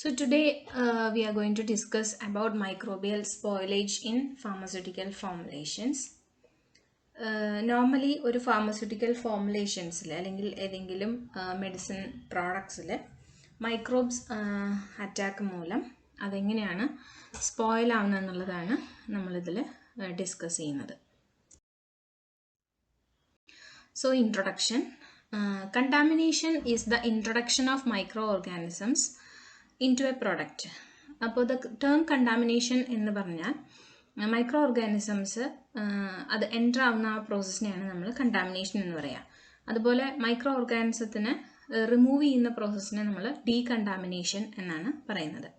So today we are going to discuss about microbial spoilage in pharmaceutical formulations. Normally ഒരു pharmaceutical ഫോർമുലേഷൻസിൽ അല്ലെങ്കിൽ ഏതെങ്കിലും medicine പ്രോഡക്ട്സിൽ microbes attack മൂലം അതെങ്ങനെയാണ് spoil ആവുന്നത് എന്നുള്ളതാണ് നമ്മളിതിൽ ഡിസ്കസ് ചെയ്യുന്നത്. So introduction. Contamination is the introduction of micro organisms into a product. അപ്പോൾ ദ ടേം കണ്ടാമിനേഷൻ എന്ന് പറഞ്ഞാൽ മൈക്രോ ഓർഗാനിസംസ് അത് എൻ്റർ ആവുന്ന ആ പ്രോസസ്സിനെയാണ് നമ്മൾ കണ്ടാമിനേഷൻ എന്ന് പറയുക. അതുപോലെ മൈക്രോ ഓർഗാനിസത്തിനെ റിമൂവ് ചെയ്യുന്ന പ്രോസസ്സിനെ നമ്മൾ ഡീകണ്ടാമിനേഷൻ എന്നാണ് പറയുന്നത്.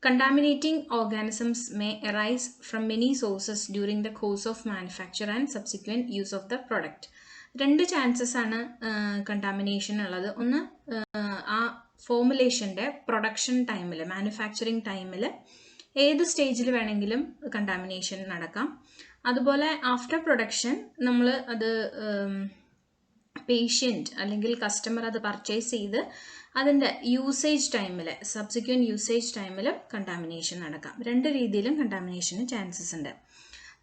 Contaminating organisms may arise from many sources during the course of manufacture and subsequent use of the product. രണ്ട് ചാൻസസ് ആണ് കണ്ടാമിനേഷൻ ഉള്ളത്. ഒന്ന് ആ ഫോർമുലേഷൻ്റെ പ്രൊഡക്ഷൻ ടൈമിൽ, മാനുഫാക്ചറിങ് ടൈമിൽ ഏത് സ്റ്റേജിൽ വേണമെങ്കിലും കണ്ടാമിനേഷൻ നടക്കാം. അതുപോലെ ആഫ്റ്റർ പ്രൊഡക്ഷൻ നമ്മൾ അത് പേഷ്യൻ്റ് അല്ലെങ്കിൽ കസ്റ്റമർ അത് പർച്ചേസ് ചെയ്ത് അതിൻ്റെ യൂസേജ് ടൈമിൽ, സബ്സിക്വൻറ്റ് യൂസേജ് ടൈമിലും കണ്ടാമിനേഷൻ നടക്കാം. രണ്ട് രീതിയിലും കണ്ടാമിനേഷന് ചാൻസസ് ഉണ്ട്.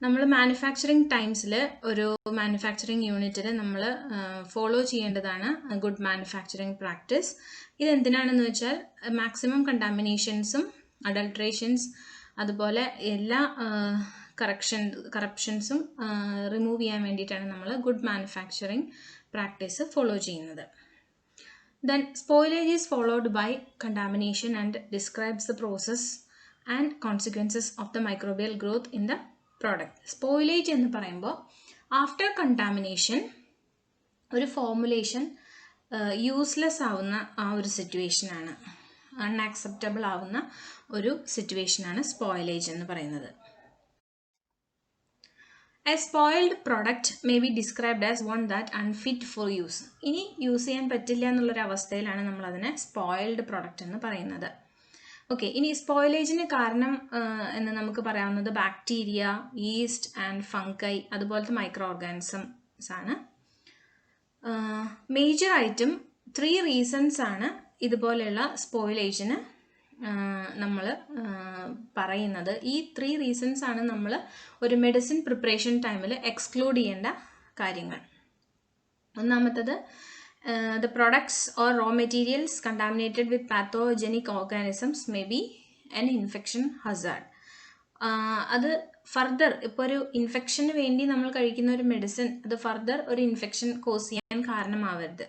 നമ്മൾ മാനുഫാക്ചറിങ് ടൈംസിൽ ഒരു മാനുഫാക്ചറിങ് യൂണിറ്റിൽ നമ്മൾ ഫോളോ ചെയ്യേണ്ടതാണ് ഗുഡ് മാനുഫാക്ചറിങ് പ്രാക്ടീസ്. ഇതെന്തിനാണെന്ന് വെച്ചാൽ മാക്സിമം അഡൾട്രേഷൻസ് അതുപോലെ എല്ലാ കറപ്ഷൻസും റിമൂവ് ചെയ്യാൻ വേണ്ടിയിട്ടാണ് നമ്മൾ ഗുഡ് മാനുഫാക്ചറിങ് പ്രാക്ടീസ് ഫോളോ ചെയ്യുന്നത്. Then spoilage is followed by contamination and describes the process and consequences of the microbial growth in the product. Spoilage എന്ന് പറയുമ്പോൾ ആഫ്റ്റർ കണ്ടാമിനേഷൻ ഒരു ഫോർമുലേഷൻ യൂസ്ലെസ് ആവുന്ന ആ ഒരു സിറ്റുവേഷനാണ്, അൺആക്സെപ്റ്റബിൾ ആവുന്ന ഒരു സിറ്റുവേഷനാണ് സ്പോയിലേജ് എന്ന് പറയുന്നത്. A spoiled product may be described as one that unfit for use. ഇനി യൂസ് ചെയ്യാൻ പറ്റില്ല എന്നുള്ളൊരു അവസ്ഥയിലാണ് നമ്മൾ അതിനെ സ്പോയിൽഡ് പ്രൊഡക്റ്റ് എന്ന് പറയുന്നത്. ഓക്കെ, ഇനി സ്പോയിലേജിന് കാരണം എന്ന് നമുക്ക് പറയാവുന്നത് ബാക്ടീരിയ, ഈസ്റ്റ് ആൻഡ് ഫംഗൈ അതുപോലത്തെ മൈക്രോ ഓർഗാനിസംസ് ആണ്. മേജറായിട്ടും 3 റീസൺസ് ആണ് ഇതുപോലെയുള്ള സ്പോയിലേജിന് നമ്മൾ പറയുന്നത്. ഈ 3 റീസൺസ് ആണ് നമ്മൾ ഒരു മെഡിസിൻ പ്രിപ്പറേഷൻ ടൈമിൽ എക്സ്ക്ലൂഡ് ചെയ്യേണ്ട കാര്യങ്ങൾ. ഒന്നാമത്തത്, the products or raw materials contaminated with pathogenic organisms may be an infection hazard. അത് ഫർദർ ഇപ്പോൾ ഒരു ഇൻഫെക്ഷന് വേണ്ടി നമ്മൾ കഴിക്കുന്ന ഒരു മെഡിസിൻ അത് ഫർദർ ഒരു ഇൻഫെക്ഷൻ കോസ് ചെയ്യാൻ കാരണമാവരുത്.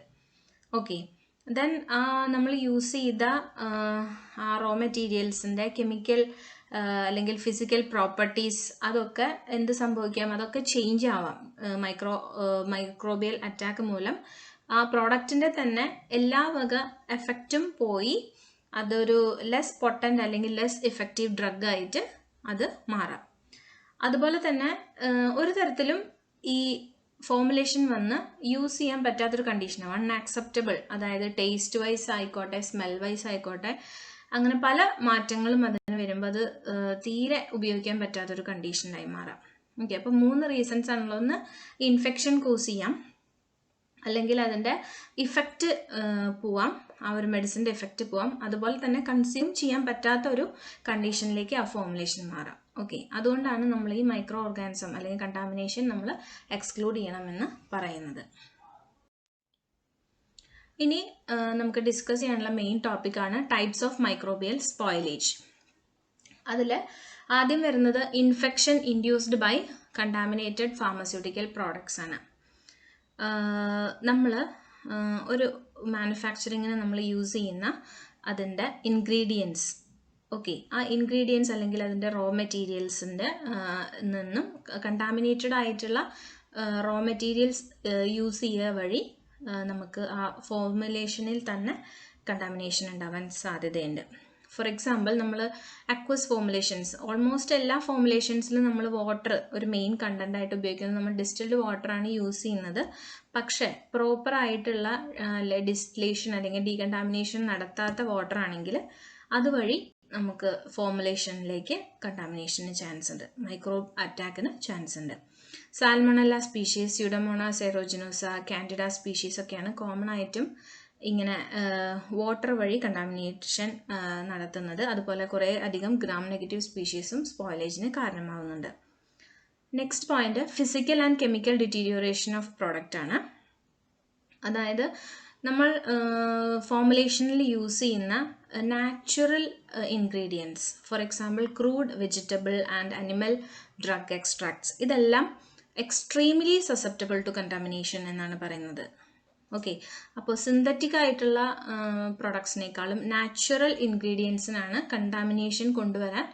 ഓക്കെ, ദെൻ നമ്മൾ യൂസ് ചെയ്ത ആ റോ മെറ്റീരിയൽസിൻ്റെ കെമിക്കൽ അല്ലെങ്കിൽ ഫിസിക്കൽ പ്രോപ്പർട്ടീസ് അതൊക്കെ എന്ത് സംഭവിക്കാം, അതൊക്കെ ചേഞ്ച് ആവാം. മൈക്രോബിയൽ അറ്റാക്ക് മൂലം ആ പ്രോഡക്റ്റിൻ്റെ തന്നെ എല്ലാ വക എഫക്റ്റും പോയി അതൊരു ലെസ് പൊട്ടൻ്റ് അല്ലെങ്കിൽ ലെസ് ഇഫക്റ്റീവ് ഡ്രഗായിട്ട് അത് മാറാം. അതുപോലെ തന്നെ ഒരു തരത്തിലും ഈ ഫോർമുലേഷൻ വന്ന് യൂസ് ചെയ്യാൻ പറ്റാത്തൊരു കണ്ടീഷനാണ് അൺആക്സെപ്റ്റബിൾ. അതായത് ടേസ്റ്റ് വൈസ് ആയിക്കോട്ടെ, സ്മെൽ വൈസ് ആയിക്കോട്ടെ, അങ്ങനെ പല മാറ്റങ്ങളും അതിന് വരുമ്പോൾ അത് തീരെ ഉപയോഗിക്കാൻ പറ്റാത്തൊരു കണ്ടീഷനായി മാറാം. ഓക്കെ, അപ്പോൾ 3 റീസൺസ് ആണല്ലോ. ഒന്ന്, ഇൻഫെക്ഷൻ കോസ് ചെയ്യാം, അല്ലെങ്കിൽ അതിൻ്റെ ഇഫക്റ്റ് പോവാം, ആ ഒരു മെഡിസിൻ്റെ എഫക്റ്റ് പോവാം. അതുപോലെ തന്നെ കൺസ്യൂം ചെയ്യാൻ പറ്റാത്ത ഒരു കണ്ടീഷനിലേക്ക് ആ ഫോർമുലേഷൻ മാറാം. ഓക്കെ, അതുകൊണ്ടാണ് നമ്മൾ ഈ മൈക്രോ ഓർഗാനിസം അല്ലെങ്കിൽ കണ്ടാമിനേഷൻ നമ്മൾ എക്സ്ക്ലൂഡ് ചെയ്യണമെന്ന് പറയുന്നത്. ഇനി നമുക്ക് ഡിസ്കസ് ചെയ്യാനുള്ള മെയിൻ ടോപ്പിക്കാണ് ടൈപ്സ് ഓഫ് മൈക്രോബിയൽ സ്പോയിലേജ്. അതിൽ ആദ്യം വരുന്നത് infection induced by contaminated pharmaceutical products ആണ്. നമ്മൾ ഒരു മാനുഫാക്ചറിങ്ങിന് നമ്മൾ യൂസ് ചെയ്യുന്ന അതിൻ്റെ ഇൻഗ്രീഡിയൻസ്, ഓക്കെ, ആ ഇൻഗ്രീഡിയൻസ് അല്ലെങ്കിൽ അതിൻ്റെ റോ മെറ്റീരിയൽസിൻ്റെ നിന്നും കണ്ടാമിനേറ്റഡ് ആയിട്ടുള്ള റോ മെറ്റീരിയൽസ് യൂസ് ചെയ്യുക വഴി നമുക്ക് ആ ഫോർമുലേഷനിൽ തന്നെ കണ്ടാമിനേഷൻ ഉണ്ടാവാൻ സാധ്യതയുണ്ട്. ഫോർ എക്സാമ്പിൾ, നമ്മൾ അക്വസ് ഫോർമുലേഷൻസ്, ഓൾമോസ്റ്റ് എല്ലാ ഫോർമുലേഷൻസിലും നമ്മൾ വാട്ടർ ഒരു മെയിൻ കണ്ടന്റ് ആയിട്ട് ഉപയോഗിക്കുന്നത് നമ്മൾ ഡിസ്റ്റിൽഡ് വാട്ടറാണ് യൂസ് ചെയ്യുന്നത്. പക്ഷേ പ്രോപ്പറായിട്ടുള്ള ഡിസ്റ്റിലേഷൻ അല്ലെങ്കിൽ ഡീകണ്ടാമിനേഷൻ നടത്താത്ത വാട്ടർ ആണെങ്കിൽ അതുവഴി നമുക്ക് ഫോർമുലേഷനിലേക്ക് കണ്ടാമിനേഷന് ചാൻസ് ഉണ്ട്, മൈക്രോബ് അറ്റാക്കിന് ചാൻസ് ഉണ്ട്. Salmonella species, pseudomonas aeruginosa, candida species ഒക്കെയാണ് കോമൺ ആയിട്ടും ഇങ്ങനെ വാട്ടർ വഴി കണ്ടാമിനേഷൻ നടത്തുന്നത്. അതുപോലെ കുറേ അധികം ഗ്രാം നെഗറ്റീവ് സ്പീഷീസും സ്പോയിലേജിന് കാരണമാകുന്നുണ്ട്. Next point physical and chemical deterioration of product ആണ്. അതായത് നമ്മൾ ഫോർമുലേഷനിൽ യൂസ് ചെയ്യുന്ന natural ingredients, for example crude vegetable and animal drug extracts, ഇതെല്ലാം എക്സ്ട്രീംലി സസെപ്റ്റബിൾ ടു കണ്ടാമിനേഷൻ എന്നാണ് പറയുന്നത്. ഓക്കെ, അപ്പോൾ സിന്തറ്റിക് ആയിട്ടുള്ള പ്രൊഡക്ട്സിനേക്കാളും നാച്ചുറൽ ഇൻഗ്രീഡിയൻസിനാണ് കണ്ടാമിനേഷൻ കൊണ്ടുവരാൻ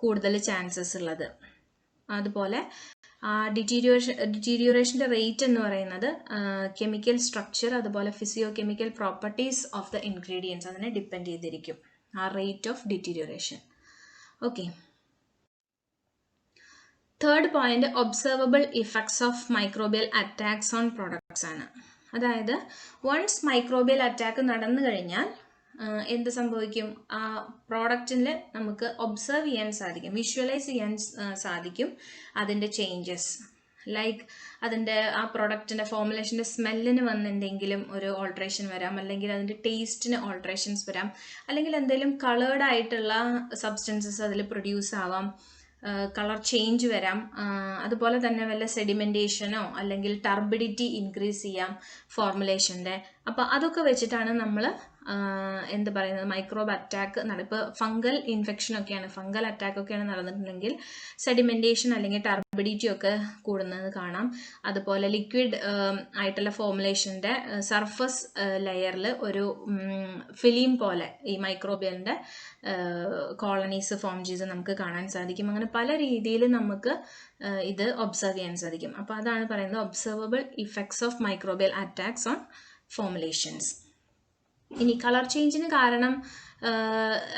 കൂടുതൽ ചാൻസസ് ഉള്ളത്. അതുപോലെ ഡിറ്റീരിയോറേഷൻ്റെ റേറ്റ് എന്ന് പറയുന്നത് കെമിക്കൽ സ്ട്രക്ചർ അതുപോലെ physio chemical properties of the ingredients അതിനെ ഡിപ്പെൻഡ് ചെയ്തിരിക്കും ആ rate of deterioration. Okay, third point observable effects of microbial attacks on products ആണ്. അതായത് വൺസ് മൈക്രോബിയൽ അറ്റാക്ക് നടന്നു കഴിഞ്ഞാൽ എന്ത് സംഭവിക്കും? ആ പ്രോഡക്റ്റിൽ നമുക്ക് ഒബ്സർവ് ചെയ്യാൻ സാധിക്കും, വിഷ്വലൈസ് ചെയ്യാൻ സാധിക്കും അതിൻ്റെ ചേഞ്ചസ്. ലൈക്ക് അതിൻ്റെ ആ പ്രോഡക്റ്റിൻ്റെ ഫോർമുലേഷൻ്റെ സ്മെല്ലിന് വന്ന് എന്തെങ്കിലും ഒരു ഓൾട്രേഷൻ വരാം, അല്ലെങ്കിൽ അതിൻ്റെ ടേസ്റ്റിന് ഓൾട്രേഷൻസ് വരാം, അല്ലെങ്കിൽ എന്തെങ്കിലും കളേർഡ് ആയിട്ടുള്ള സബ്സ്റ്റൻസസ് അതിൽ പ്രൊഡ്യൂസ് ആവാം, കളർ ചേഞ്ച് വരാം. അതുപോലെ തന്നെ വല്ല സെഡിമെൻറ്റേഷനോ അല്ലെങ്കിൽ ടർബിഡിറ്റി ഇൻക്രീസ് ചെയ്യാം ഫോർമുലേഷൻ്റെ. അപ്പോൾ അതൊക്കെ വെച്ചിട്ടാണ് നമ്മൾ എന്ത് പറയുന്നത്, മൈക്രോബ് അറ്റാക്ക് ഇപ്പോൾ ഫംഗൽ ഇൻഫെക്ഷനൊക്കെയാണ്, ഫംഗൽ അറ്റാക്കൊക്കെയാണ് നടന്നിട്ടുണ്ടെങ്കിൽ സെഡിമെൻറ്റേഷൻ അല്ലെങ്കിൽ ടർബിഡിറ്റി ഒക്കെ കൂടുന്നത് കാണാം. അതുപോലെ ലിക്വിഡ് ആയിട്ടുള്ള ഫോർമുലേഷൻ്റെ സർഫസ് ലെയറിൽ ഒരു ഫിലിം പോലെ ഈ മൈക്രോബിയലിൻ്റെ കോളനീസ് ഫോം ചെയ്ത് നമുക്ക് കാണാൻ സാധിക്കും. അങ്ങനെ പല രീതിയിൽ നമുക്ക് ഇത് ഒബ്സർവ് ചെയ്യാൻ സാധിക്കും. അപ്പോൾ അതാണ് പറയുന്നത് observable effects of microbial attacks on formulations. ഇനി കളർ ചേഞ്ചിന് കാരണം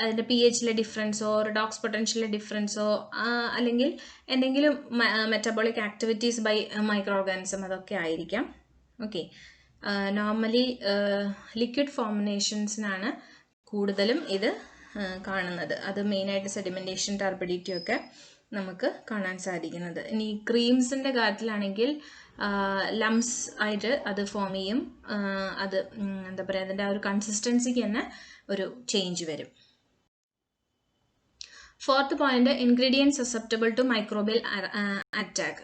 അതിൻ്റെ പി എച്ചിലെ ഡിഫറൻസോ റിഡോക്സ് പൊട്ടൻഷ്യലിലെ ഡിഫറൻസോ അല്ലെങ്കിൽ എന്തെങ്കിലും metabolic activities by microorganism അതൊക്കെ ആയിരിക്കാം. ഓക്കെ, നോർമലി ലിക്വിഡ് ഫോർമുലേഷൻസിനാണ് കൂടുതലും ഇത് കാണുന്നത്. അത് മെയിനായിട്ട് സെഡിമെൻറ്റേഷൻ ടർബിഡിറ്റി ഒക്കെ നമുക്ക് കാണാൻ സാധിക്കുന്നത്. ഇനി ക്രീംസിൻ്റെ കാര്യത്തിലാണെങ്കിൽ ലംസ് ആയിട്ട് അത് ഫോം ചെയ്യും. അത് എന്താ പറയുക, അതിൻ്റെ ആ ഒരു കൺസിസ്റ്റൻസിക്ക് തന്നെ ഒരു ചേഞ്ച് വരും. Fourth point ingredient susceptible to microbial attack.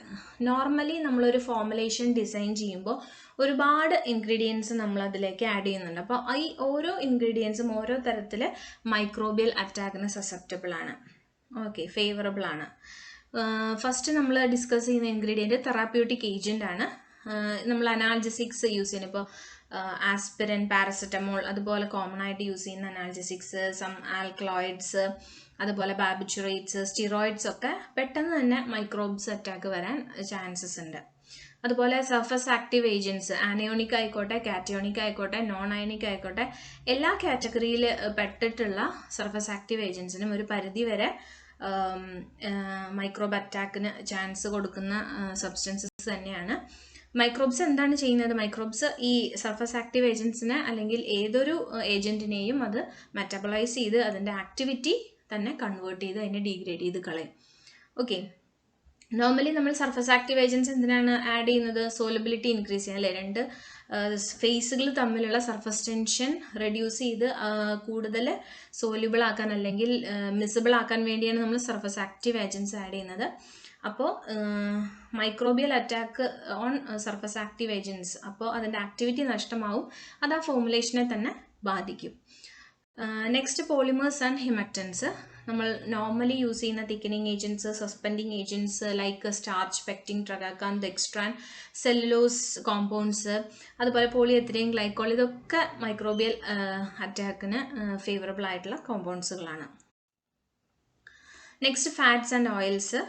Normally നമ്മളൊരു ഫോർമുലേഷൻ ഡിസൈൻ ചെയ്യുമ്പോൾ ഒരുപാട് ഇൻഗ്രീഡിയൻസ് നമ്മൾ അതിലേക്ക് ആഡ് ചെയ്യുന്നുണ്ട്. അപ്പോൾ ഈ ഓരോ ഇൻഗ്രീഡിയൻസും ഓരോ തരത്തിൽ മൈക്രോബിയൽ അറ്റാക്കിന് സസെപ്റ്റബിൾ ആണ്. ഓക്കെ, ഫേവറബിൾ ആണ്. ഫസ്റ്റ് നമ്മൾ ഡിസ്കസ് ചെയ്യുന്ന ഇൻഗ്രീഡിയൻറ്റ് തെറാപ്യൂട്ടിക് ഏജൻ്റ് ആണ്. നമ്മൾ അനാൽജസിക്സ് യൂസ് ചെയ്യുന്നത് ഇപ്പോൾ ആസ്പിരിൻ, പാരസെറ്റമോൾ, അതുപോലെ കോമൺ ആയിട്ട് യൂസ് ചെയ്യുന്ന അനാൽജസിക്സ്, സം ആൽക്കലോയിഡ്സ്, അതുപോലെ ബാർബിറ്റുറേറ്റ്സ്, സ്റ്റിറോയിഡ്സ് ഒക്കെ പെട്ടെന്ന് തന്നെ മൈക്രോബ്സ് അറ്റാക്ക് വരാൻ ചാൻസസ് ഉണ്ട്. അതുപോലെ സർഫസ് ആക്റ്റീവ് ഏജൻസ്, ആനയോണിക് ആയിക്കോട്ടെ, കാറ്റയോണിക് ആയിക്കോട്ടെ, നോൺ അയണിക് ആയിക്കോട്ടെ, എല്ലാ കാറ്റഗറിയിൽ പെട്ടിട്ടുള്ള സർഫസ് ആക്റ്റീവ് ഏജൻസിനും ഒരു പരിധി വരെ മൈക്രോബ് അറ്റാക്കിന് ചാൻസ് കൊടുക്കുന്ന സബ്സ്റ്റൻസസ് തന്നെയാണ്. മൈക്രോബ്സ് എന്താണ് ചെയ്യുന്നത്? മൈക്രോബ്സ് ഈ സർഫസ് ആക്റ്റീവ് ഏജൻസിനെ അല്ലെങ്കിൽ ഏതൊരു ഏജന്റിനെയും അത് മെറ്റബോളൈസ് ചെയ്ത് അതിൻ്റെ ആക്ടിവിറ്റി തന്നെ കൺവേർട്ട് ചെയ്ത് അതിനെ ഡീഗ്രേഡ് ചെയ്ത് കളയും. ഓക്കെ, നോർമലി നമ്മൾ സർഫസ് ആക്റ്റീവ് ഏജൻസ് എന്തിനാണ് ആഡ് ചെയ്യുന്നത്? സോലബിലിറ്റി ഇൻക്രീസ് ചെയ്യാൻ അല്ലേ? രണ്ട് ഫേസുകൾ തമ്മിലുള്ള സർഫസ് ടെൻഷൻ റെഡ്യൂസ് ചെയ്ത് കൂടുതൽ സോല്യൂബിൾ ആക്കാൻ അല്ലെങ്കിൽ മിസിബിൾ ആക്കാൻ വേണ്ടിയാണ് നമ്മൾ സർഫസ് ആക്റ്റീവ് ഏജൻസ് ആഡ് ചെയ്യുന്നത്. അപ്പോൾ microbial attack on surface active agents, അപ്പോൾ അതിൻ്റെ ആക്ടിവിറ്റി നഷ്ടമാവും, അത് ആ ഫോർമുലേഷനെ തന്നെ ബാധിക്കും. Next polymers and humectants. നമ്മൾ നോർമലി യൂസ് ചെയ്യുന്ന thickening agents, suspending agents like starch, pectin, tragacanth, dextran, cellulose compounds, അതുപോലെ പോളിയെത്തിലീൻ ഗ്ലൈക്കോൾ, ഇതൊക്കെ മൈക്രോബിയൽ അറ്റാക്കിന് ഫേവറബിൾ ആയിട്ടുള്ള കോമ്പൗണ്ട്സുകളാണ്. Next fats and oils.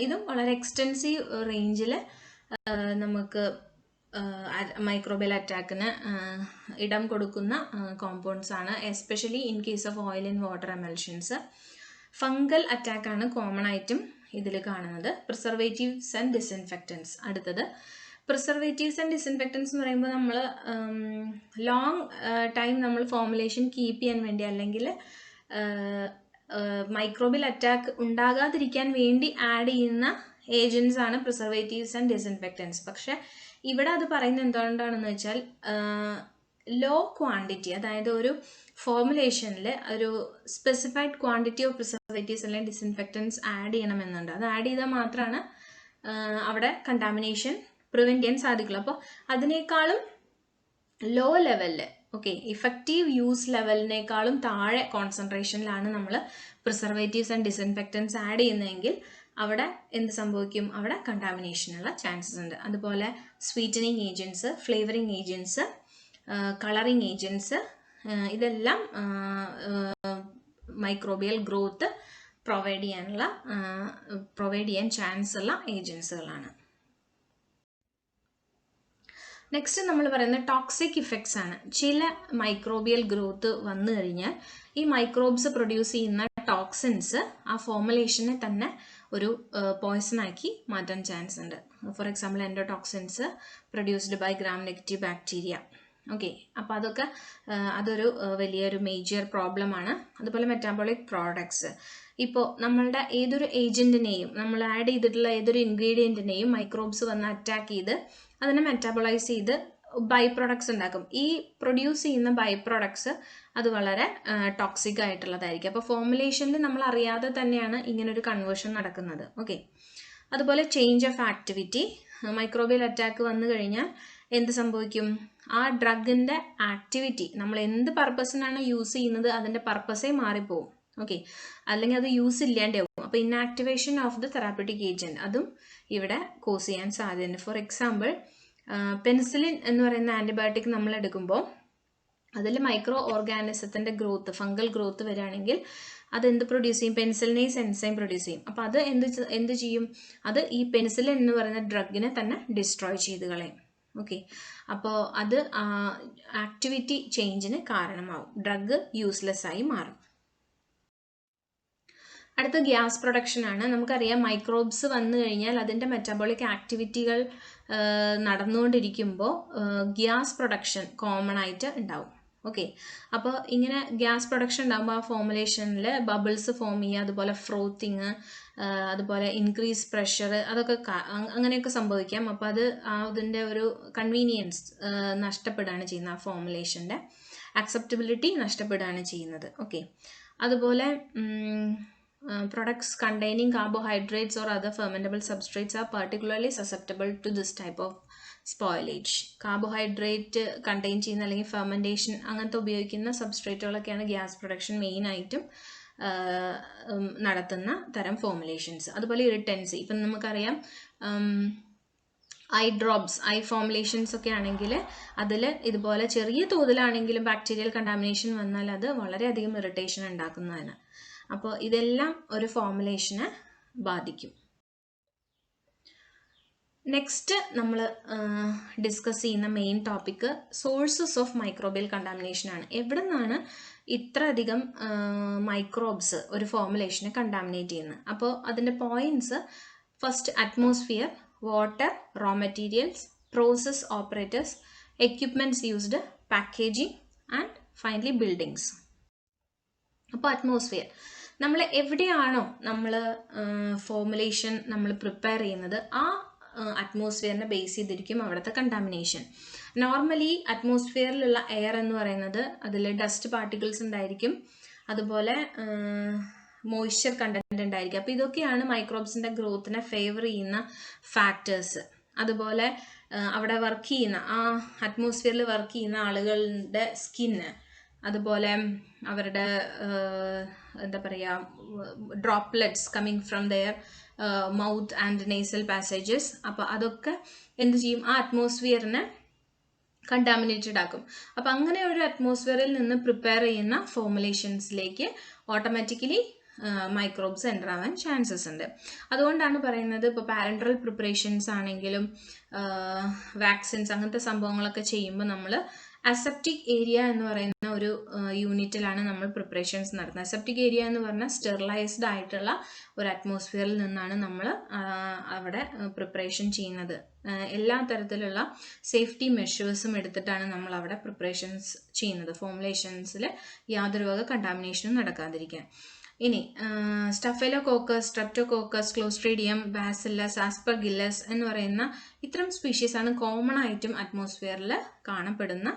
ഇതും വളരെ എക്സ്റ്റെൻസീവ് റേഞ്ചിൽ നമുക്ക് മൈക്രോബിയൽ അറ്റാക്കിന് ഇടം കൊടുക്കുന്ന കോമ്പൗണ്ട്സ് ആണ്, especially in case of oil and water emulsions. Fungal അറ്റാക്കാണ് കോമൺ ആയിട്ടും ഇതിൽ കാണുന്നത്. Preservatives and disinfectants. അടുത്തത് പ്രിസർവേറ്റീവ്സ് ആൻഡ് ഡിസിൻഫെക്റ്റൻസ് എന്ന് പറയുമ്പോൾ നമ്മൾ ലോങ് ടൈം നമ്മൾ ഫോർമുലേഷൻ കീപ്പ് ചെയ്യാൻ വേണ്ടി അല്ലെങ്കിൽ മൈക്രോബിയൽ അറ്റാക്ക് ഉണ്ടാകാതിരിക്കാൻ വേണ്ടി ആഡ് ചെയ്യുന്ന ഏജൻസ് ആണ് പ്രിസർവേറ്റീവ്സ് ആൻഡ് ഡിസിൻഫെക്റ്റൻസ്. പക്ഷെ ഇവിടെ അത് പറയുന്നത് എന്തുകൊണ്ടാണെന്ന് വെച്ചാൽ ലോ ക്വാണ്ടിറ്റി, അതായത് ഒരു ഫോർമുലേഷനിൽ ഒരു സ്പെസിഫൈഡ് ക്വാണ്ടിറ്റി ഓഫ് പ്രിസർവേറ്റീവ്സ് അല്ലെങ്കിൽ ഡിസിൻഫെക്റ്റൻസ് ആഡ് ചെയ്യണമെന്നുണ്ട്. അത് ആഡ് ചെയ്താൽ മാത്രമാണ് അവിടെ കണ്ടാമിനേഷൻ പ്രിവെൻറ്റ് ചെയ്യാൻ സാധിക്കുള്ളൂ. അപ്പോൾ അതിനേക്കാളും ലോ ലെവലിൽ, ഓക്കെ, ഇഫക്റ്റീവ് യൂസ് ലെവലിനേക്കാളും താഴെ കോൺസെൻട്രേഷനിലാണ് നമ്മൾ പ്രിസർവേറ്റീവ്സ് ആൻഡ് ഡിസിൻഫെക്റ്റൻസ് ആഡ് ചെയ്യുന്നതെങ്കിൽ അവിടെ എന്ത് സംഭവിക്കും? അവിടെ കണ്ടാമിനേഷനുള്ള ചാൻസസ് ഉണ്ട്. അതുപോലെ sweetening agents, flavouring agents, colouring agents, ഇതെല്ലാം മൈക്രോബിയൽ ഗ്രോത്ത് പ്രൊവൈഡ് ചെയ്യാൻ ചാൻസ് ഉള്ള ഏജൻസുകളാണ്. നെക്സ്റ്റ് നമ്മൾ പറയുന്നത് ടോക്സിക് ഇഫക്ട്സ് ആണ്. ചില മൈക്രോബിയൽ ഗ്രോത്ത് വന്നു കഴിഞ്ഞാൽ ഈ മൈക്രോബ്സ് പ്രൊഡ്യൂസ് ചെയ്യുന്ന ടോക്സിൻസ് ആ ഫോർമുലേഷനെ തന്നെ ഒരു പോയ്സണാക്കി മാറ്റാൻ ചാൻസ് ഉണ്ട്. For example endotoxins produced by gram negative bacteria. Okay, അപ്പോൾ അതൊരു വലിയൊരു മേജർ പ്രോബ്ലമാണ്. അതുപോലെ മെറ്റാബോളിക് പ്രോഡക്ട്സ്, ഇപ്പോൾ നമ്മളുടെ ഏതൊരു ഏജൻറ്റിനെയും, നമ്മൾ ആഡ് ചെയ്തിട്ടുള്ള ഏതൊരു ഇൻഗ്രീഡിയൻറ്റിനെയും മൈക്രോബ്സ് വന്ന് അറ്റാക്ക് ചെയ്ത് അതിനെ മെറ്റാബോളൈസ് ചെയ്ത് ബൈ പ്രോഡക്ട്സ് ഉണ്ടാക്കും. ഈ പ്രൊഡ്യൂസ് ചെയ്യുന്ന ബൈ പ്രോഡക്ട്സ് അത് വളരെ ടോക്സിക് ആയിട്ടുള്ളതായിരിക്കും. അപ്പോൾ ഫോർമുലേഷനിൽ നമ്മൾ അറിയാതെ തന്നെയാണ് ഇങ്ങനൊരു കൺവേർഷൻ നടക്കുന്നത്. ഓക്കെ, അതുപോലെ change of activity, microbial attack വന്നു കഴിഞ്ഞാൽ എന്ത് സംഭവിക്കും? ആ ഡ്രഗിൻ്റെ ആക്ടിവിറ്റി, നമ്മൾ എന്ത് പർപ്പസിനാണ് യൂസ് ചെയ്യുന്നത് അതിൻ്റെ പർപ്പസേ മാറിപ്പോവും. ഓക്കെ, അല്ലെങ്കിൽ അത് യൂസ് ഇല്ലാണ്ടാവും. അപ്പോൾ inactivation of the therapeutic agent അതും ഇവിടെ കോസ് ചെയ്യാൻ സാധ്യതയുണ്ട്. ഫോർ എക്സാമ്പിൾ പെനിസിലിൻ എന്ന് പറയുന്ന ആൻറ്റിബയോട്ടിക് നമ്മൾ എടുക്കുമ്പോൾ അതിൽ മൈക്രോ ഓർഗാനിസത്തിൻ്റെ ഗ്രോത്ത്, ഫംഗൽ ഗ്രോത്ത് വരികയാണെങ്കിൽ അത് എന്ത് പ്രൊഡ്യൂസ് ചെയ്യും? പെനിസിലിനേസ് എൻസൈം പ്രൊഡ്യൂസ് ചെയ്യും. അപ്പോൾ അത് എന്ത് ചെയ്യും? അത് ഈ പെനിസിലിൻ എന്ന് പറയുന്ന ഡ്രഗിനെ തന്നെ ഡിസ്ട്രോയ് ചെയ്ത് കളയും. ഓക്കെ, അപ്പോൾ അത് ആക്ടിവിറ്റി ചേഞ്ചിന് കാരണമാവും, ഡ്രഗ് യൂസ്ലെസ് ആയി മാറും. അടുത്ത ഗ്യാസ് പ്രൊഡക്ഷൻ ആണ്. നമുക്കറിയാം മൈക്രോബ്സ് വന്നു കഴിഞ്ഞാൽ അതിൻ്റെ മെറ്റബോളിക് ആക്ടിവിറ്റികൾ നടന്നുകൊണ്ടിരിക്കുമ്പോൾ ഗ്യാസ് പ്രൊഡക്ഷൻ കോമൺ ആയിട്ട് ഉണ്ടാവും. ഓക്കെ, അപ്പോൾ ഇങ്ങനെ ഗ്യാസ് പ്രൊഡക്ഷൻ ഉണ്ടാകുമ്പോൾ ആ ഫോർമുലേഷനിൽ ബബിൾസ് ഫോം ചെയ്യുക, അതുപോലെ ഫ്രോത്തിങ്, അതുപോലെ ഇൻക്രീസ് പ്രഷർ, അതൊക്കെ അങ്ങനെയൊക്കെ സംഭവിക്കാം. അപ്പോൾ അത് അതിൻ്റെ ഒരു കൺവീനിയൻസ് നഷ്ടപ്പെടുകയാണ് ചെയ്യുന്നത്, ആ ഫോർമുലേഷൻ്റെ അക്സെപ്റ്റബിലിറ്റി നഷ്ടപ്പെടുകയാണ് ചെയ്യുന്നത്. ഓക്കെ, അതുപോലെ products containing carbohydrates or other fermentable substrates are particularly susceptible to this type of spoilage. Carbohydrate contain ചെയ്യുന്ന അല്ലെങ്കിൽ ഫെർമെൻറ്റേഷൻ അങ്ങനത്തെ ഉപയോഗിക്കുന്ന സബ്സ്ട്രേറ്റുകളൊക്കെയാണ് ഗ്യാസ് പ്രൊഡക്ഷൻ മെയിനായിട്ടും നടത്തുന്ന തരം ഫോർമുലേഷൻസ്. അതുപോലെ ഇറിറ്റൻസ്, ഇപ്പം നമുക്കറിയാം ഐ ഡ്രോപ്സ്, ഐ ഫോർമുലേഷൻസ് ഒക്കെ ആണെങ്കിൽ അതിൽ ഇതുപോലെ ചെറിയ തോതിലാണെങ്കിലും ബാക്ടീരിയൽ കണ്ടാമിനേഷൻ വന്നാൽ അത് വളരെയധികം ഇറിറ്റേഷൻ ഉണ്ടാക്കുന്നതാണ്. അപ്പോൾ ഇതെല്ലാം ഒരു ഫോർമുലേഷനെ ബാധിക്കും. നെക്സ്റ്റ് നമ്മൾ ഡിസ്കസ് ചെയ്യുന്ന main topic sources of microbial contamination ആണ്. എവിടെ നിന്നാണ് ഇത്രയധികം മൈക്രോബ്സ് ഒരു ഫോർമുലേഷനെ കണ്ടാമിനേറ്റ് ചെയ്യുന്നത്? അപ്പോൾ അതിൻ്റെ points: first atmosphere, water, raw materials, process operators, equipments used, packaging and finally buildings. അപ്പോൾ അറ്റ്മോസ്ഫിയർ, നമ്മൾ എവിടെയാണോ നമ്മൾ ഫോർമുലേഷൻ നമ്മൾ പ്രിപ്പയർ ചെയ്യുന്നത് ആ അറ്റ്മോസ്ഫിയറിനെ ബേസ് ചെയ്തിരിക്കും അവിടുത്തെ കണ്ടാമിനേഷൻ. നോർമലി അറ്റ്മോസ്ഫിയറിലുള്ള എയർ എന്ന് പറയുന്നത് അതിൽ ഡസ്റ്റ് പാർട്ടിക്കിൾസ് ഉണ്ടായിരിക്കും, അതുപോലെ മോയ്സ്ചർ കണ്ടന്റ് ഉണ്ടായിരിക്കും. അപ്പോൾ ഇതൊക്കെയാണ് മൈക്രോബ്സിൻ്റെ ഗ്രോത്തിനെ ഫേവർ ചെയ്യുന്ന ഫാക്ടേഴ്സ്. അതുപോലെ അവിടെ വർക്ക് ചെയ്യുന്ന ആ അറ്റ്മോസ്ഫിയറിൽ വർക്ക് ചെയ്യുന്ന ആളുകളുടെ സ്കിന്ന്, അതുപോലെ അവരുടെ എന്താ പറയുക droplets coming from their mouth and nasal passages. അപ്പോൾ അതൊക്കെ എന്ത് ചെയ്യും? ആ അറ്റ്മോസ്ഫിയറിനെ കണ്ടാമിനേറ്റഡ് ആക്കും. അപ്പോൾ അങ്ങനെ ഒരു അറ്റ്മോസ്ഫിയറിൽ നിന്ന് പ്രിപ്പയർ ചെയ്യുന്ന ഫോർമുലേഷൻസിലേക്ക് ഓട്ടോമാറ്റിക്കലി മൈക്രോബ്സ് എൻ്റർ ആവാൻ ചാൻസസ് ഉണ്ട്. അതുകൊണ്ടാണ് പറയുന്നത് ഇപ്പോൾ പാരൻട്രൽ പ്രിപ്പറേഷൻസ് ആണെങ്കിലും വാക്സിൻസ് അങ്ങനത്തെ സംഭവങ്ങളൊക്കെ ചെയ്യുമ്പോൾ നമ്മൾ അസെപ്റ്റിക് ഏരിയ എന്ന് പറയുന്ന ഒരു യൂണിറ്റിലാണ് നമ്മൾ പ്രിപ്പറേഷൻസ് നടത്തുന്നത്. അസെപ്റ്റിക് ഏരിയ എന്ന് പറഞ്ഞാൽ സ്റ്റെറിലൈസ്ഡ് ആയിട്ടുള്ള ഒരു അറ്റ്മോസ്ഫിയറിൽ നിന്നാണ് നമ്മൾ അവിടെ പ്രിപ്പറേഷൻ ചെയ്യുന്നത്. എല്ലാ തരത്തിലുള്ള സേഫ്റ്റി മെഷേഴ്സും എടുത്തിട്ടാണ് നമ്മൾ അവിടെ പ്രിപ്പറേഷൻസ് ചെയ്യുന്നത്, ഫോർമുലേഷൻസിൽ യാതൊരു വക കണ്ടാമിനേഷനും നടക്കാതിരിക്കാൻ. ഇനി Staphylococcus, streptococcus, Clostridium, Bacillus, Aspergillus എന്ന് പറയുന്ന ഇത്തരം സ്പീഷീസ് ആണ് കോമൺ ആയിട്ടും അറ്റ്മോസ്ഫിയറിൽ കാണപ്പെടുന്ന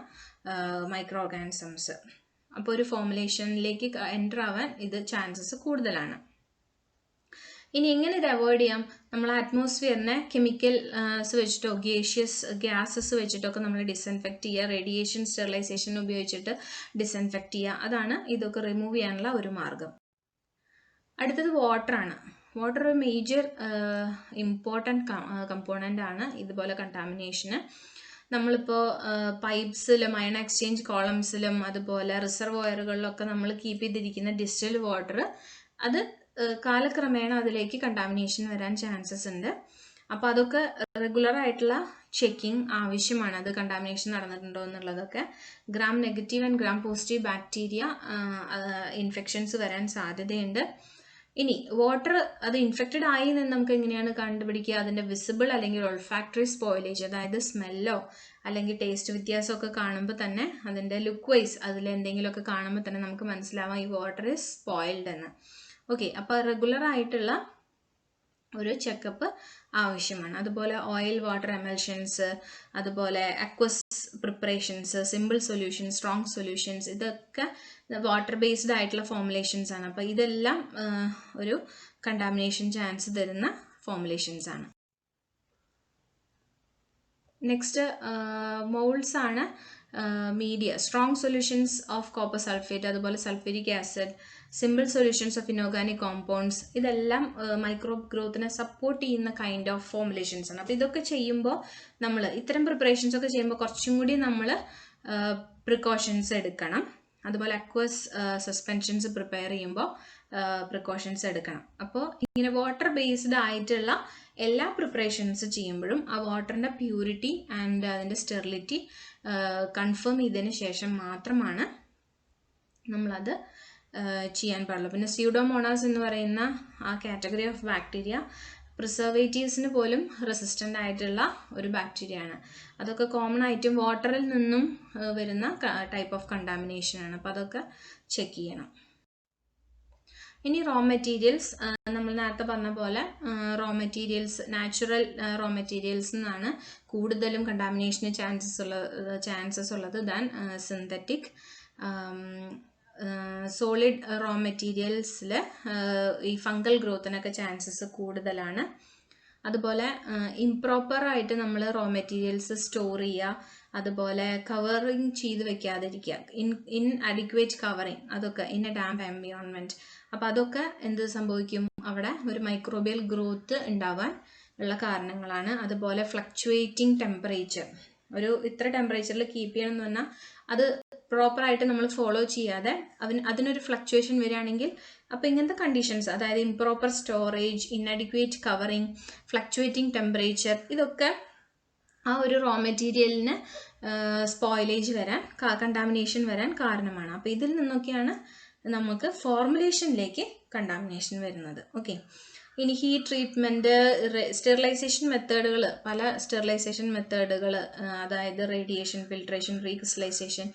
മൈക്രോ ഓർഗാനിസംസ്. അപ്പോൾ ഒരു ഫോർമുലേഷനിലേക്ക് എൻ്റർ ആവാൻ ഇത് ചാൻസസ് കൂടുതലാണ്. ഇനി എങ്ങനെ ഇത് അവോയ്ഡ് ചെയ്യാം? നമ്മൾ അറ്റ്മോസ്ഫിയറിനെ കെമിക്കൽസ് വെച്ചിട്ടോ ഗേഷ്യസ് ഗ്യാസസ് വെച്ചിട്ടൊക്കെ നമ്മൾ ഡിസ്ഇൻഫെക്റ്റ് ചെയ്യുക, റേഡിയേഷൻ സ്റ്റെറിലൈസേഷൻ ഉപയോഗിച്ചിട്ട് ഡിസ്ഇൻഫെക്റ്റ് ചെയ്യുക. അതാണ് ഇതൊക്കെ റിമൂവ് ചെയ്യാനുള്ള ഒരു മാർഗം. അടുത്തത് വാട്ടറാണ്. വാട്ടർ ഒരു മേജർ ഇമ്പോർട്ടൻറ്റ് കമ്പോണൻ്റ് ആണ് ഇതുപോലെ കണ്ടാമിനേഷന്. നമ്മളിപ്പോൾ പൈപ്പ്സിലും അയൺ എക്സ്ചേഞ്ച് കോളംസിലും അതുപോലെ റിസർവോയറുകളിലൊക്കെ നമ്മൾ കീപ്പ് ചെയ്തിരിക്കുന്ന ഡിസ്റ്റിൽഡ് വാട്ടർ അത് കാലക്രമേണ അതിലേക്ക് കണ്ടാമിനേഷൻ വരാൻ ചാൻസസ് ഉണ്ട്. അപ്പോൾ അതൊക്കെ റെഗുലർ ആയിട്ടുള്ള ചെക്കിങ് ആവശ്യമാണ്. അത് കണ്ടാമിനേഷൻ നടന്നിട്ടുണ്ടോ എന്നുള്ളതൊക്കെ. Gram negative and gram positive bacteria infections വരാൻ സാധ്യതയുണ്ട്. ഇനി വാട്ടർ അത് ഇൻഫെക്റ്റഡ് ആയി എന്ന് നമുക്ക് എങ്ങനെയാണ് കണ്ടുപിടിക്കുക? അതിൻ്റെ വിസിബിൾ അല്ലെങ്കിൽ ഒൾഫാക്ടറി സ്പോയിലേജ്, അതായത് സ്മെല്ലോ അല്ലെങ്കിൽ ടേസ്റ്റ് വ്യത്യാസമൊക്കെ കാണുമ്പോൾ തന്നെ, അതിൻ്റെ ലുക്ക് വൈസ് അതിൽ എന്തെങ്കിലുമൊക്കെ കാണുമ്പോൾ തന്നെ നമുക്ക് മനസ്സിലാവാം ഈ വാട്ടർ ഈസ് സ്പോയിൽഡ് എന്ന്. ഓക്കെ, അപ്പോൾ റെഗുലർ ആയിട്ടുള്ള ഒരു ചെക്കപ്പ് ആവശ്യമാണ്. അതുപോലെ ഓയിൽ വാട്ടർ എമൽഷൻസ്, അതുപോലെ aqueous preparations, simple solutions, strong solutions, ഇതൊക്കെ വാട്ടർ ബേസ്ഡ് ആയിട്ടുള്ള ഫോർമുലേഷൻസ് ആണ്. അപ്പോൾ ഇതെല്ലാം ഒരു കണ്ടാമിനേഷൻ ചാൻസ് തരുന്ന ഫോർമുലേഷൻസ് ആണ്. നെക്സ്റ്റ് മോൾഡ്സ് ആണ്. Media, strong solutions of copper sulphate, അതുപോലെ sulphuric acid, simple solutions of inorganic compounds, ഇതെല്ലാം മൈക്രോബ് ഗ്രോത്തിനെ സപ്പോർട്ട് ചെയ്യുന്ന കൈൻഡ് ഓഫ് ഫോർമുലേഷൻസ് ആണ്. അപ്പോൾ ഇതൊക്കെ ചെയ്യുമ്പോൾ നമ്മൾ ഇത്തരം പ്രിപ്പറേഷൻസ് ഒക്കെ ചെയ്യുമ്പോൾ കുറച്ചും കൂടി നമ്മൾ പ്രിക്കോഷൻസ് എടുക്കണം. അതുപോലെ അക്വസ് സസ്പെൻഷൻസ് പ്രിപ്പയർ ചെയ്യുമ്പോൾ പ്രിക്കോഷൻസ് എടുക്കണം. അപ്പോൾ ഇങ്ങനെ വാട്ടർ ബേസ്ഡ് ആയിട്ടുള്ള എല്ലാ പ്രിപ്പറേഷൻസ് ചെയ്യുമ്പോഴും ആ വാട്ടറിൻ്റെ പ്യൂരിറ്റി ആൻഡ് അതിൻ്റെ സ്റ്റെറിലിറ്റി കൺഫേം ചെയ്തതിന് ശേഷം മാത്രമാണ് നമ്മളത് ചെയ്യാൻ പാടുള്ളൂ. പിന്നെ സ്യൂഡോമോണാസ് എന്ന് പറയുന്ന ആ കാറ്റഗറി ഓഫ് ബാക്ടീരിയ പ്രിസർവേറ്റീവ്സിന് പോലും റെസിസ്റ്റൻ്റ് ആയിട്ടുള്ള ഒരു ബാക്ടീരിയ ആണ്. അതൊക്കെ കോമൺ ആയിട്ടും വാട്ടറിൽ നിന്നും വരുന്ന ടൈപ്പ് ഓഫ് കണ്ടാമിനേഷനാണ്. അപ്പോൾ അതൊക്കെ ചെക്ക് ചെയ്യണം. ഇനി റോ മെറ്റീരിയൽസ്, നമ്മൾ നേരത്തെ പറഞ്ഞ പോലെ raw materials, natural raw materials നിന്നാണ് കൂടുതലും കണ്ടാമിനേഷന് ചാൻസസ് ഉള്ളത് ദാൻ സിന്തറ്റിക്. സോളിഡ് റോ മെറ്റീരിയൽസിൽ ഈ ഫംഗൽ ഗ്രോത്തിനൊക്കെ ചാൻസസ് കൂടുതലാണ്. അതുപോലെ ഇംപ്രോപ്പറായിട്ട് നമ്മൾ റോ മെറ്റീരിയൽസ് സ്റ്റോർ ചെയ്യുക, അതുപോലെ കവറിങ് ചെയ്ത് വെക്കാതിരിക്കുക, ഇൻഅഡിക്വേറ്റ് കവറിങ്, അതൊക്കെ ഇൻ എ ഡാംപ് എൻവയോൺമെൻറ്റ്. അപ്പോൾ അതൊക്കെ എന്ത് സംഭവിക്കും? അവിടെ ഒരു മൈക്രോബിയൽ ഗ്രോത്ത് ഉണ്ടാവാൻ ഉള്ള കാരണങ്ങളാണ്. അതുപോലെ ഫ്ലക്ച്വേറ്റിംഗ് ടെമ്പറേച്ചർ, ഒരു ഇത്ര ടെമ്പറേച്ചറിൽ കീപ്പ് ചെയ്യണം എന്ന് പറഞ്ഞാൽ അത് പ്രോപ്പറായിട്ട് നമ്മൾ ഫോളോ ചെയ്യാതെ അതിനൊരു ഫ്ലക്ച്വേഷൻ വരികയാണെങ്കിൽ, അപ്പോൾ ഇങ്ങനത്തെ കണ്ടീഷൻസ്, അതായത് improper storage, inadequate covering, fluctuating temperature, ഇതൊക്കെ ആ ഒരു റോ മെറ്റീരിയലിന് സ്പോയിലേജ് വരാൻ, കണ്ടാമിനേഷൻ വരാൻ കാരണമാണ്. അപ്പോൾ ഇതിൽ നിന്നൊക്കെയാണ് നമുക്ക് ഫോർമുലേഷനിലേക്ക് കണ്ടാമിനേഷൻ വരുന്നത്. ഓക്കെ, ഇനി ഹീറ്റ് ട്രീറ്റ്മെൻറ്റ്, സ്റ്റെറിലൈസേഷൻ മെത്തേഡുകൾ, പല സ്റ്റെറിലൈസേഷൻ മെത്തേഡുകൾ, അതായത് റേഡിയേഷൻ, ഫിൽട്രേഷൻ, റീക്രിസ്റ്റലൈസേഷൻ,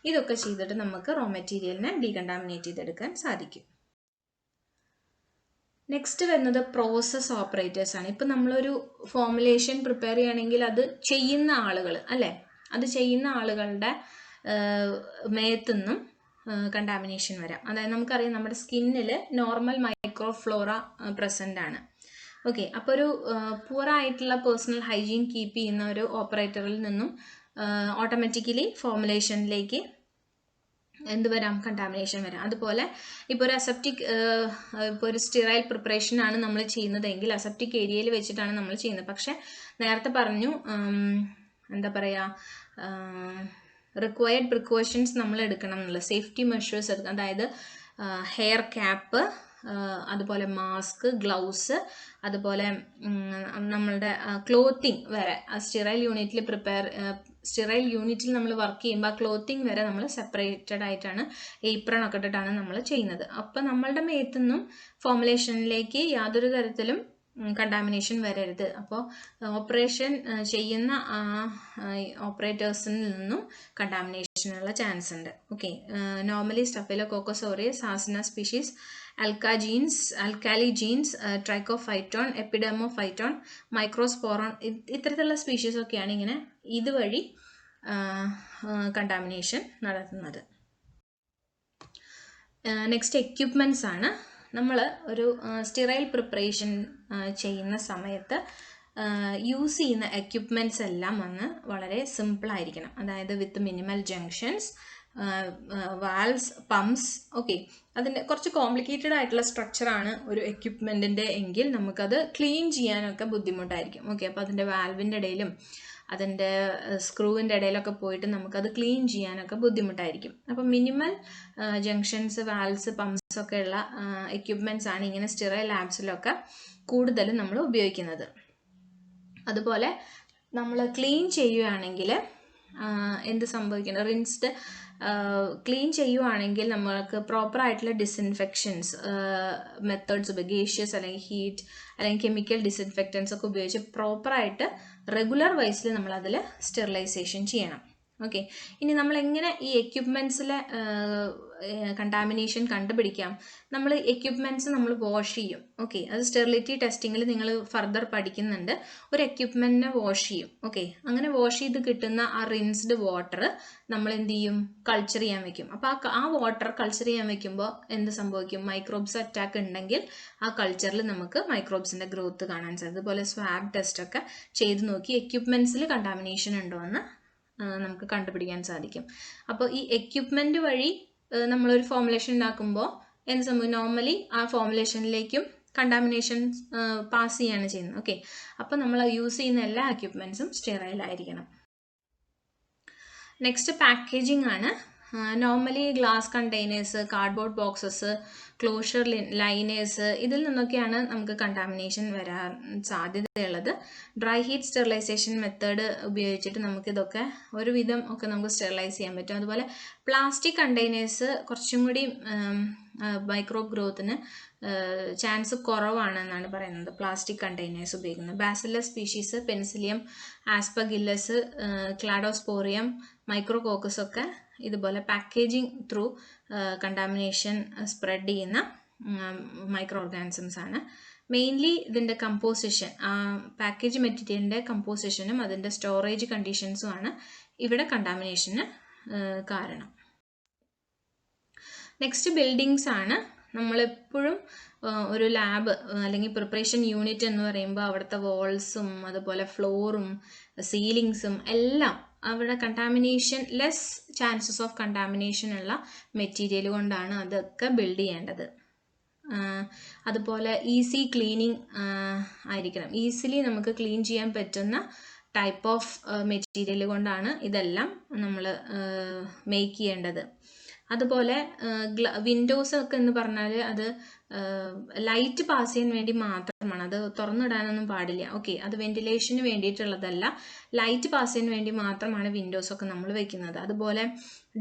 ഇതൊക്കെ ചെയ്തിട്ട് നമുക്ക് റോ മെറ്റീരിയലിനെ ഡീകണ്ടാമിനേറ്റ് ചെയ്തെടുക്കാൻ സാധിക്കും. നെക്സ്റ്റ് വരുന്നത് പ്രോസസ് ഓപ്പറേറ്റേഴ്സ് ആണ്. ഇപ്പം നമ്മളൊരു ഫോർമുലേഷൻ പ്രിപ്പയർ ചെയ്യുകയാണെങ്കിൽ അത് ചെയ്യുന്ന ആളുകൾ അല്ലേ, അത് ചെയ്യുന്ന ആളുകളുടെ മേത്തുനിന്നും കണ്ടാമിനേഷൻ വരാം. അതായത് നമുക്കറിയാം നമ്മുടെ സ്കിന്നിൽ നോർമൽ മൈക്രോഫ്ലോറ പ്രസൻ്റ് ആണ്. ഓക്കെ, അപ്പോൾ ഒരു പുവറായിട്ടുള്ള പേഴ്സണൽ ഹൈജീൻ കീപ്പ് ചെയ്യുന്ന ഒരു ഓപ്പറേറ്ററിൽ നിന്നും ഓട്ടോമാറ്റിക്കലി ഫോർമുലേഷനിലേക്ക് എന്ത് വരാം? കണ്ടാമിനേഷൻ വരാം. അതുപോലെ ഇപ്പോൾ ഒരു അസെപ്റ്റിക്, ഇപ്പോൾ ഒരു സ്റ്റെറൈൽ പ്രിപ്പറേഷനാണ് നമ്മൾ ചെയ്യുന്നതെങ്കിൽ അസെപ്റ്റിക് ഏരിയയിൽ വെച്ചിട്ടാണ് നമ്മൾ ചെയ്യുന്നത്. പക്ഷേ നേരത്തെ പറഞ്ഞു, എന്താ പറയുക, റിക്വയർഡ് പ്രിക്കോഷൻസ് നമ്മൾ എടുക്കണം എന്നുള്ള സേഫ്റ്റി മെഷേഴ്സ് എടുക്കണം. അതായത് ഹെയർ ക്യാപ്പ്, അതുപോലെ മാസ്ക്, ഗ്ലൗസ്, അതുപോലെ നമ്മളുടെ ക്ലോത്തിങ് വരെ സ്റ്റെറൈൽ യൂണിറ്റിൽ നമ്മൾ വർക്ക് ചെയ്യുമ്പോൾ ആ ക്ലോത്തിങ് വരെ നമ്മൾ സെപ്പറേറ്റഡ് ആയിട്ടാണ്, ഏപ്രൺ ഒക്കെ ഇട്ടിട്ടാണ് നമ്മൾ ചെയ്യുന്നത്. അപ്പം നമ്മളുടെ മേത്തുനിന്നും ഫോർമുലേഷനിലേക്ക് യാതൊരു തരത്തിലും കണ്ടാമിനേഷൻ വരരുത്. അപ്പോൾ ഓപ്പറേഷൻ ചെയ്യുന്ന ഓപ്പറേറ്റേഴ്സിൽ നിന്നും കണ്ടാമിനേഷനുള്ള ചാൻസ് ഉണ്ട്. Okay, normally staphylococcus aureus, sarcina species, alcaligenes, trichophyton, epidermophyton, microsporon, ഇത്തരത്തിലുള്ള സ്പീഷീസൊക്കെയാണ് ഇങ്ങനെ ഇതുവഴി കണ്ടാമിനേഷൻ നടത്തുന്നത്. നെക്സ്റ്റ് എക്യുപ്മെൻറ്റ്സ് ആണ്. നമ്മൾ ഒരു സ്റ്റെറൈൽ പ്രിപ്പറേഷൻ ചെയ്യുന്ന സമയത്ത് യൂസ് ചെയ്യുന്ന എക്യുപ്മെൻറ്റ്സ് എല്ലാം വളരെ സിമ്പിളായിരിക്കണം. അതായത് വിത്ത് minimal junctions, valves, pumps. Okay, അതിൻ്റെ കുറച്ച് കോംപ്ലിക്കേറ്റഡ് ആയിട്ടുള്ള സ്ട്രക്ചറാണ് ഒരു എക്യുപ്മെൻറ്റിൻ്റെ എങ്കിൽ നമുക്കത് ക്ലീൻ ചെയ്യാനൊക്കെ ബുദ്ധിമുട്ടായിരിക്കും. ഓക്കെ, അപ്പോൾ അതിൻ്റെ വാൽവിൻ്റെ ഇടയിലും അതിൻ്റെ സ്ക്രൂവിൻ്റെ ഇടയിലൊക്കെ പോയിട്ട് നമുക്കത് ക്ലീൻ ചെയ്യാനൊക്കെ ബുദ്ധിമുട്ടായിരിക്കും. അപ്പം മിനിമൽ ജംഗ്ഷൻസ്, വാൽവ്സ്, പമ്പ്സ് ഒക്കെ ഉള്ള എക്യുപ്മെൻറ്റ്സ് ആണ് ഇങ്ങനെ സ്റ്റെറൈൽ ലാബ്സിലൊക്കെ കൂടുതലും നമ്മൾ ഉപയോഗിക്കുന്നത്. അതുപോലെ നമ്മൾ ക്ലീൻ ചെയ്യുകയാണെങ്കിൽ എന്ത് സംഭവിക്കണം, റിൻസ്ഡ് ക്ലീൻ ചെയ്യുവാണെങ്കിൽ നമ്മൾക്ക് പ്രോപ്പറായിട്ടുള്ള ഡിസിൻഫെക്ഷൻസ് മെത്തേഡ്സ് ഉപയോഗിച്ച്, ഗേഷ്യസ് അല്ലെങ്കിൽ ഹീറ്റ് അല്ലെങ്കിൽ കെമിക്കൽ ഡിസിൻഫെക്റ്റൻസ് ഒക്കെ ഉപയോഗിച്ച് പ്രോപ്പറായിട്ട് റെഗുലർ വൈസിൽ നമ്മളതിൽ സ്റ്റെറിലൈസേഷൻ ചെയ്യണം. ഓക്കെ, ഇനി നമ്മളെങ്ങനെ ഈ എക്യുപ്മെൻറ്റ്സിലെ കണ്ടാമിനേഷൻ കണ്ടുപിടിക്കാം? നമ്മൾ എക്യുപ്മെൻറ്റ്സ് നമ്മൾ വാഷ് ചെയ്യും. ഓക്കെ, അത് സ്റ്റെറിലിറ്റി ടെസ്റ്റിങ്ങിൽ നിങ്ങൾ ഫർദർ പഠിക്കുന്നുണ്ട്. ഒരു എക്യുപ്മെൻറ്റിനെ വാഷ് ചെയ്യും. ഓക്കെ, അങ്ങനെ വാഷ് ചെയ്ത് കിട്ടുന്ന ആ റിൻസ്ഡ് വാട്ടർ നമ്മൾ എന്ത് ചെയ്യും? കൾച്ചർ ചെയ്യാൻ വെക്കും. അപ്പോൾ ആ വാട്ടർ കൾച്ചർ ചെയ്യാൻ വെക്കുമ്പോൾ എന്ത് സംഭവിക്കും? മൈക്രോബ്സ് അറ്റാക്ക് ഉണ്ടെങ്കിൽ ആ കൾച്ചറിൽ നമുക്ക് മൈക്രോബ്സിൻ്റെ ഗ്രോത്ത് കാണാൻ സാധിക്കും. അതുപോലെ സ്വാബ് ടെസ്റ്റൊക്കെ ചെയ്ത് നോക്കി എക്യുപ്മെൻറ്റ്സിൽ കണ്ടാമിനേഷൻ ഉണ്ടോ എന്ന് നമുക്ക് കണ്ടുപിടിക്കാൻ സാധിക്കും. അപ്പോൾ ഈ എക്യുപ്മെൻറ്റ് വഴി നമ്മളൊരു ഫോർമുലേഷൻ ഉണ്ടാക്കുമ്പോൾ എന്ത് സംഭവം? നോർമലി ആ ഫോർമുലേഷനിലേക്കും കണ്ടാമിനേഷൻ പാസ് ചെയ്യാണ് ചെയ്യുന്നത്. ഓക്കെ, അപ്പോൾ നമ്മൾ യൂസ് ചെയ്യുന്ന എല്ലാ എക്യുപ്മെൻറ്റ്സും സ്റ്റെറൈൽ ആയിരിക്കണം. നെക്സ്റ്റ് പാക്കേജിംഗ് ആണ്. Normally glass containers, cardboard boxes, closure liners, ഇതിൽ നിന്നൊക്കെയാണ് നമുക്ക് കണ്ടാമിനേഷൻ വരാൻ സാധ്യതയുള്ളത്. ഡ്രൈ ഹീറ്റ് സ്റ്റെറിലൈസേഷൻ മെത്തേഡ് ഉപയോഗിച്ചിട്ട് നമുക്കിതൊക്കെ ഒരുവിധം ഒക്കെ നമുക്ക് സ്റ്റെറിലൈസ് ചെയ്യാൻ പറ്റും. അതുപോലെ പ്ലാസ്റ്റിക് കണ്ടെയ്നേഴ്സ് കുറച്ചും കൂടി മൈക്രോബ് ഗ്രോത്തിന് ചാൻസ് കുറവാണെന്നാണ് പറയുന്നത് പ്ലാസ്റ്റിക് കണ്ടെയ്നേഴ്സ് ഉപയോഗിക്കുന്നത്. Bacillus species, penicillium, aspergillus, cladosporium, micrococcus ഒക്കെ ഇതുപോലെ പാക്കേജിംഗ് ത്രൂ കണ്ടാമിനേഷൻ സ്പ്രെഡ് ചെയ്യുന്ന മൈക്രോ ഓർഗാനിസംസ് ആണ്. മെയിൻലി ഇതിൻ്റെ കമ്പോസിഷൻ, പാക്കേജ് മെറ്റീരിയലിൻ്റെ കമ്പോസിഷനും അതിൻ്റെ സ്റ്റോറേജ് കണ്ടീഷൻസുമാണ് ഇവിടെ കണ്ടാമിനേഷന് കാരണം. നെക്സ്റ്റ് ബിൽഡിങ്സ് ആണ്. നമ്മളെപ്പോഴും ഒരു ലാബ് അല്ലെങ്കിൽ പ്രിപ്പറേഷൻ യൂണിറ്റ് എന്ന് പറയുമ്പോൾ അവിടുത്തെ വാൾസും അതുപോലെ ഫ്ലോറും സീലിങ്സും എല്ലാം അവിടെ contamination less chances of contamination ഉള്ള മെറ്റീരിയൽ കൊണ്ടാണ് അതൊക്കെ ബിൽഡ് ചെയ്യേണ്ടത്. അതുപോലെ ഈസി ക്ലീനിങ് ആയിരിക്കണം. ഈസിലി നമുക്ക് ക്ലീൻ ചെയ്യാൻ പറ്റുന്ന ടൈപ്പ് ഓഫ് മെറ്റീരിയൽ കൊണ്ടാണ് ഇതെല്ലാം നമ്മൾ മേക്ക് ചെയ്യേണ്ടത്. അതുപോലെ വിൻഡോസ് ഒക്കെ എന്ന് പറഞ്ഞാൽ അത് ലൈറ്റ് പാസ് ചെയ്യാൻ വേണ്ടി മാത്രമാണ്, അത് തുറന്നിടാനൊന്നും പാടില്ല. ഓക്കെ, അത് വെന്റിലേഷന് വേണ്ടിയിട്ടുള്ളതല്ല, ലൈറ്റ് പാസ് ചെയ്യാൻ വേണ്ടി മാത്രമാണ് വിൻഡോസൊക്കെ നമ്മൾ വെക്കുന്നത്. അതുപോലെ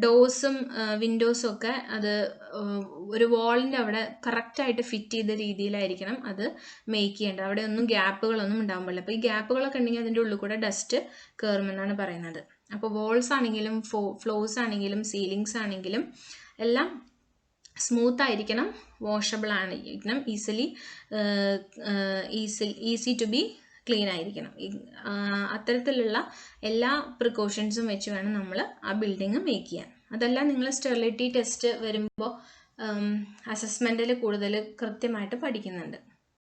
ഡോഴ്സും വിൻഡോസും ഒക്കെ അത് ഒരു വാളിൻ്റെ അവിടെ കറക്റ്റായിട്ട് ഫിറ്റ് ചെയ്ത രീതിയിലായിരിക്കണം അത് മേക്ക് ചെയ്യേണ്ടത്. അവിടെ ഒന്നും ഗ്യാപ്പുകളൊന്നും ഉണ്ടാകാൻ പാടില്ല. അപ്പോൾ ഈ ഗ്യാപ്പുകളൊക്കെ ഉണ്ടെങ്കിൽ അതിൻ്റെ ഉള്ളിൽ കൂടെ ഡസ്റ്റ് കയറുമെന്നാണ് പറയുന്നത്. അപ്പോൾ വാൾസ് ആണെങ്കിലും ഫ്ലോർസ് ആണെങ്കിലും സീലിങ്സ് ആണെങ്കിലും എല്ലാം സ്മൂത്ത് ആയിരിക്കണം, വാഷബിൾ ആയിരിക്കണം, ഈസി ടു ബി ക്ലീൻ ആയിരിക്കണം. അത്തരത്തിലുള്ള എല്ലാ പ്രിക്കോഷൻസും വെച്ച് വേണം നമ്മൾ ആ ബിൽഡിങ് മേക്ക് ചെയ്യാൻ. അതെല്ലാം നിങ്ങൾ സ്റ്റെറിലിറ്റി ടെസ്റ്റ് വരുമ്പോൾ അസസ്മെൻറ്റിൽ കൂടുതൽ കൃത്യമായിട്ട് പഠിക്കുന്നുണ്ട്.